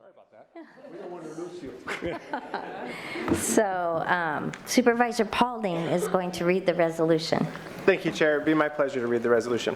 Sorry about that. We don't want to lose you. So Supervisor Paulding is going to read the resolution. Thank you, Chair. It'd be my pleasure to read the resolution.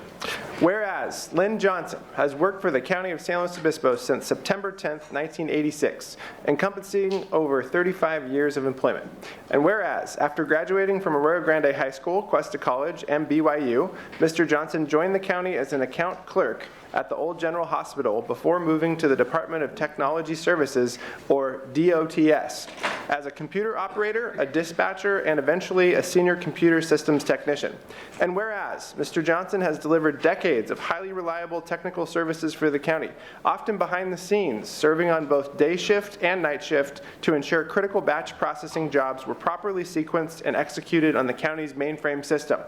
Whereas Lynn Johnson has worked for the County of San Luis Obispo since September 10th, 1986, encompassing over 35 years of employment. And whereas, after graduating from Arroyo Grande High School, Cuesta College, and BYU, Mr. Johnson joined the county as an account clerk at the Old General Hospital before moving to the Department of Technology Services, or DOTS, as a computer operator, a dispatcher, and eventually a senior computer systems technician. And whereas Mr. Johnson has delivered decades of highly reliable technical services for the county, often behind the scenes, serving on both day shift and night shift to ensure critical batch processing jobs were properly sequenced and executed on the county's mainframe system.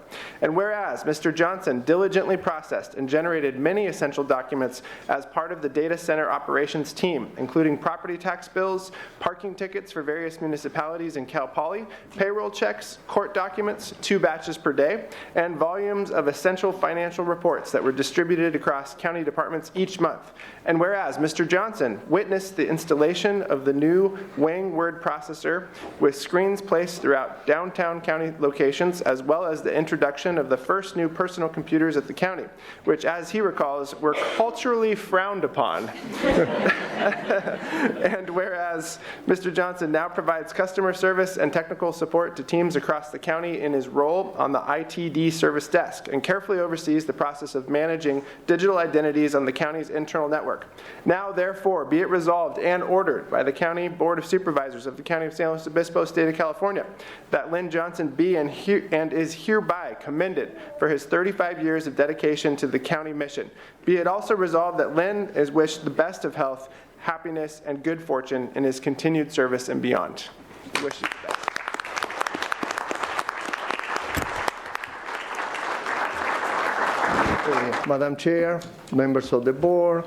And whereas Mr. Johnson diligently processed and generated many essential documents as part of the data center operations team, including property tax bills, parking tickets for various municipalities in Cal Poly, payroll checks, court documents, 2 batches per day, and volumes of essential financial reports that were distributed across county departments each month. And whereas Mr. Johnson witnessed the installation of the new Wang word processor with screens placed throughout downtown county locations, as well as the introduction of the first new personal computers at the county, which, as he recalls, were culturally frowned upon. And whereas Mr. Johnson now provides customer service and technical support to teams across the county in his role on the ITD service desk and carefully oversees the process of managing digital identities on the county's internal network. Now, therefore, be it resolved and ordered by the County Board of Supervisors of the County of San Luis Obispo, State of California, that Lynn Johnson be and is hereby commended for his 35 years of dedication to the county mission. Be it also resolved that Lynn is wished the best of health, happiness, and good fortune in his continued service and beyond. We wish you the best. Madam Chair, members of the board,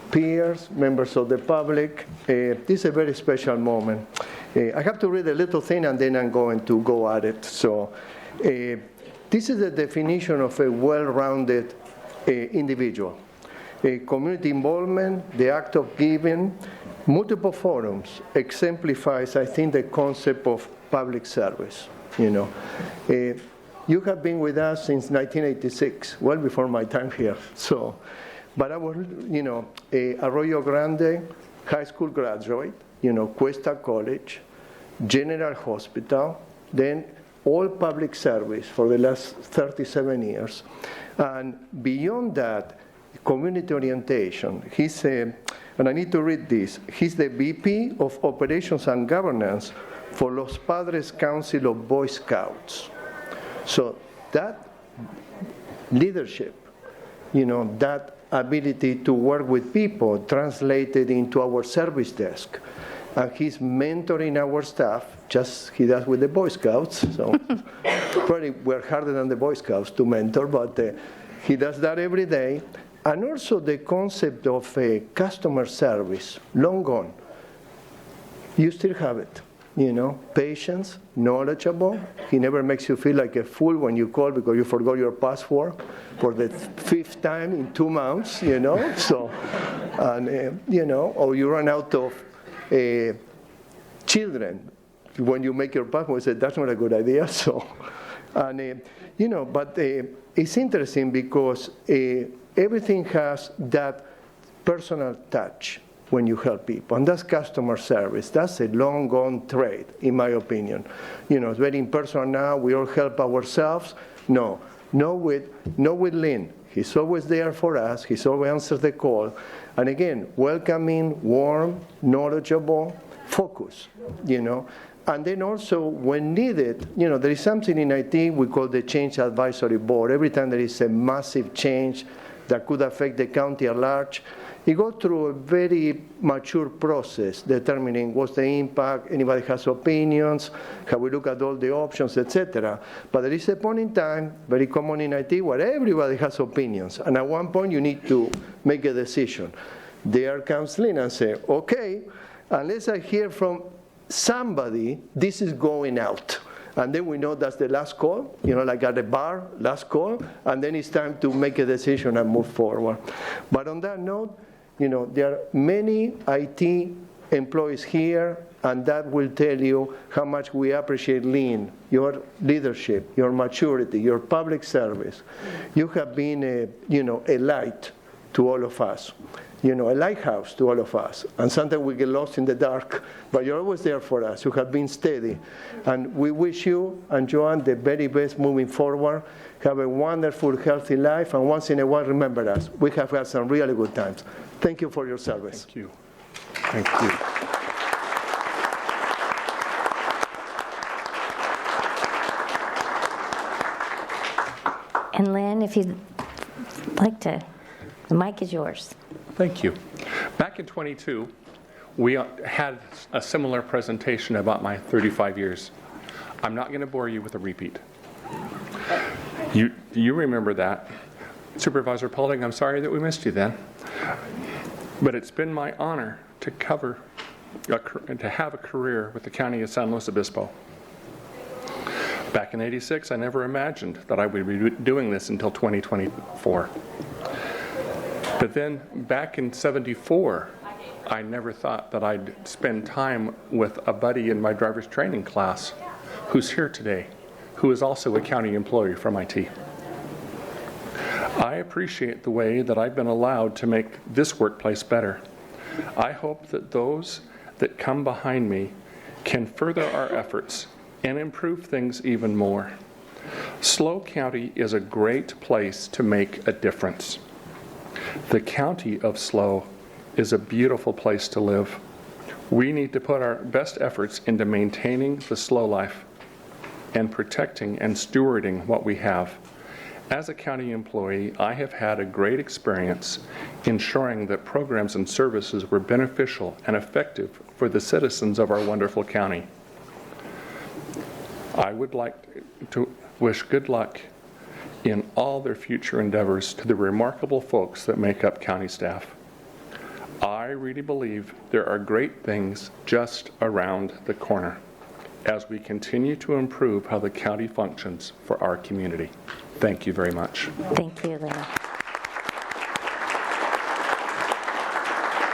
peers, members of the public, this is a very special moment. I have to read a little thing and then I'm going to go at it. So, this is the definition of a well-rounded individual. Community involvement, the act of giving, multiple forums exemplifies, I think, the concept of public service. You know, you have been with us since 1986, well before my time here. So, but I was, you know, Arroyo Grande High School graduate, you know, Cuesta College, General Hospital, then all public service for the last 37 years. And beyond that, community orientation. He's and I need to read this. He's the VP of Operations and Governance for Los Padres Council of Boy Scouts. So that leadership, you know, that ability to work with people translated into our service desk. And he's mentoring our staff, just he does with the Boy Scouts. So probably we're harder than the Boy Scouts to mentor, but he does that every day. And also the concept of customer service, long gone. You still have it, you know, patience, knowledgeable. He never makes you feel like a fool when you call because you forgot your password for the 5th time in 2 months, you know. So, and, you know, or you run out of children. When you make your password, you say, that's not a good idea. So, and, you know, but it's interesting because everything has that personal touch when you help people, and that's customer service. That's a long-gone trade, in my opinion. You know, it's very impersonal now. We all help ourselves. No, not with Lynn. He's always there for us. He's always answers the call. And again, welcoming, warm, knowledgeable, focus. You know. And then also, when needed, you know, there is something in IT we call the Change Advisory Board. Every time there is a massive change that could affect the county at large, you go through a very mature process determining what's the impact, anybody has opinions, how we look at all the options, etc. But there is a point in time, very common in IT, where everybody has opinions. And at one point, you need to make a decision. There comes Lynn and say, okay, unless I hear from somebody, this is going out. And then we know that's the last call, you know, like at the bar, last call, and then it's time to make a decision and move forward. But on that note, there are many IT employees here, and that will tell you how much we appreciate Lynn, your leadership, your maturity, your public service. You have been a light to all of us, a lighthouse to all of us. And sometimes we get lost in the dark, but you're always there for us. You have been steady. And we wish you and Joanne the very best moving forward. Have a wonderful, healthy life, and once in a while, remember us. We have had some really good times. Thank you for your service. Thank you. Thank you. And Lynn, if you'd like to, the mic is yours. Thank you. Back in 22, we had a similar presentation about my 35 years. I'm not going to bore you with a repeat. You remember that. Supervisor Paulding, I'm sorry that we missed you then. But it's been my honor to have a career with the County of San Luis Obispo. Back in '86, I never imagined that I would be doing this until 2024. But then back in '74, I never thought that I'd spend time with a buddy in my driver's training class who's here today, who is also a county employee from IT. I appreciate the way that I've been allowed to make this workplace better. I hope that those that come behind me can further our efforts and improve things even more. SLO County is a great place to make a difference. The county of SLO is a beautiful place to live. We need to put our best efforts into maintaining the SLO life and protecting and stewarding what we have. As a county employee, I have had a great experience ensuring that programs and services were beneficial and effective for the citizens of our wonderful county. I would like to wish good luck in all their future endeavors to the remarkable folks that make up county staff. I really believe there are great things just around the corner as we continue to improve how the county functions for our community. Thank you very much. Thank you, Lynn.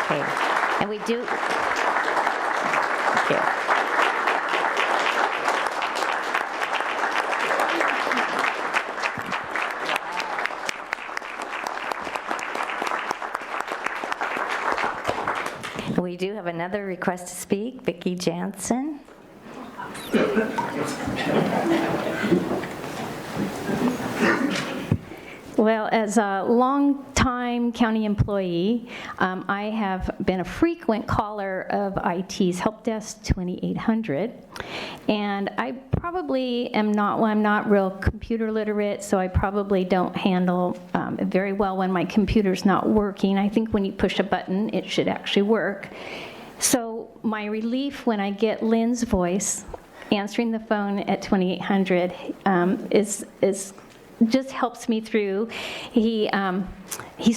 Okay, and we do, thank you. We do have another request to speak, Vicki Jansen. Well, as a long-time county employee, I have been a frequent caller of IT's help desk 2800, and I probably am not, well, I'm not real computer literate, so I probably don't handle it very well when my computer's not working. I think when you push a button, it should actually work. So my relief when I get Lynn's voice answering the phone at 2800 is just helps me through. He's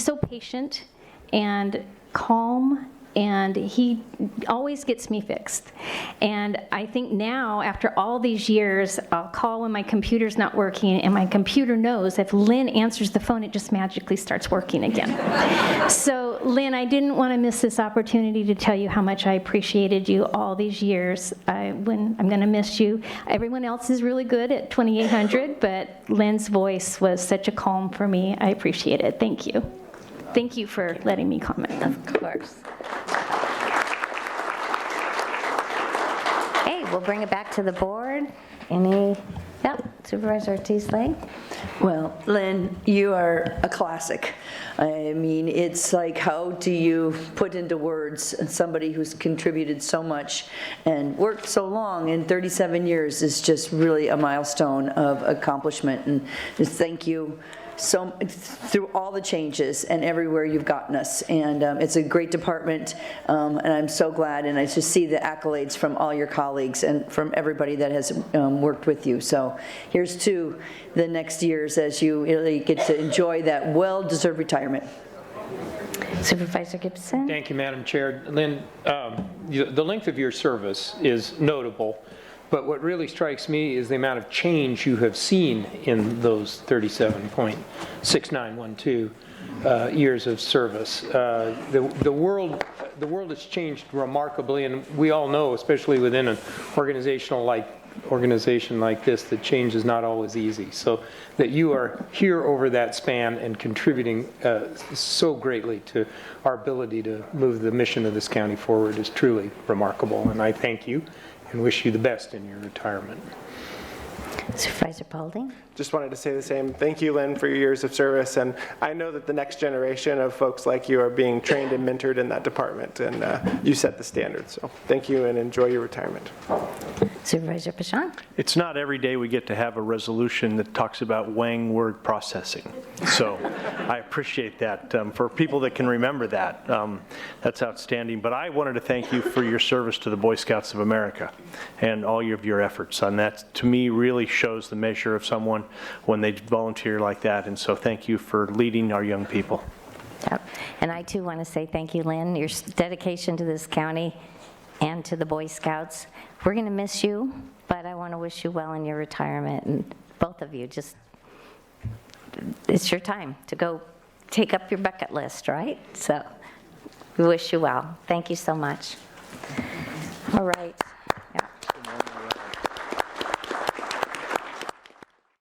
so patient and calm, and he always gets me fixed. And I think now, after all these years, I'll call when my computer's not working, and my computer knows if Lynn answers the phone, it just magically starts working again. So, Lynn, I didn't want to miss this opportunity to tell you how much I appreciated you all these years. I'm going to miss you. Everyone else is really good at 2800, but Lynn's voice was such a calm for me. I appreciate it. Thank you. Thank you for letting me comment. Of course. Okay, we'll bring it back to the board. Supervisor Ortiz-Lay? Well, Lynn, you are a classic. I mean, it's like, how do you put into words somebody who's contributed so much and worked so long, in 37 years is just really a milestone of accomplishment, and just thank you so through all the changes and everywhere you've gotten us, and it's a great department, and I'm so glad, and I just see the accolades from all your colleagues and from everybody that has worked with you. So here's to the next years as you really get to enjoy that well-deserved retirement. Supervisor Gibson? Thank you, Madam Chair. Lynn, the length of your service is notable, But what really strikes me is the amount of change you have seen in those 37.6912 years of service. The world has changed remarkably, and we all know, especially within an organization like this, that change is not always easy. So that you are here over that span and contributing so greatly to our ability to move the mission of this county forward is truly remarkable. And I thank you and wish you the best in your retirement. Supervisor Paulding? Just wanted to say the same. Thank you, Lynn, for your years of service. And I know that the next generation of folks like you are being trained and mentored in that department, and you set the standard. So thank you and enjoy your retirement. Supervisor Pashon? It's not every day we get to have a resolution that talks about Wang word processing. So I appreciate that. For people that can remember that, that's outstanding. But I wanted to thank you for your service to the Boy Scouts of America and all of your efforts. And that, to me, really shows the measure of someone when they volunteer like that. And so thank you for leading our young people. Yep. And I too want to say thank you, Lynn, your dedication to this county and to the Boy Scouts. We're going to miss you, but I want to wish you well in your retirement. And both of you, just, it's your time to go take up your bucket list, right? So we wish you well. Thank you so much. All right.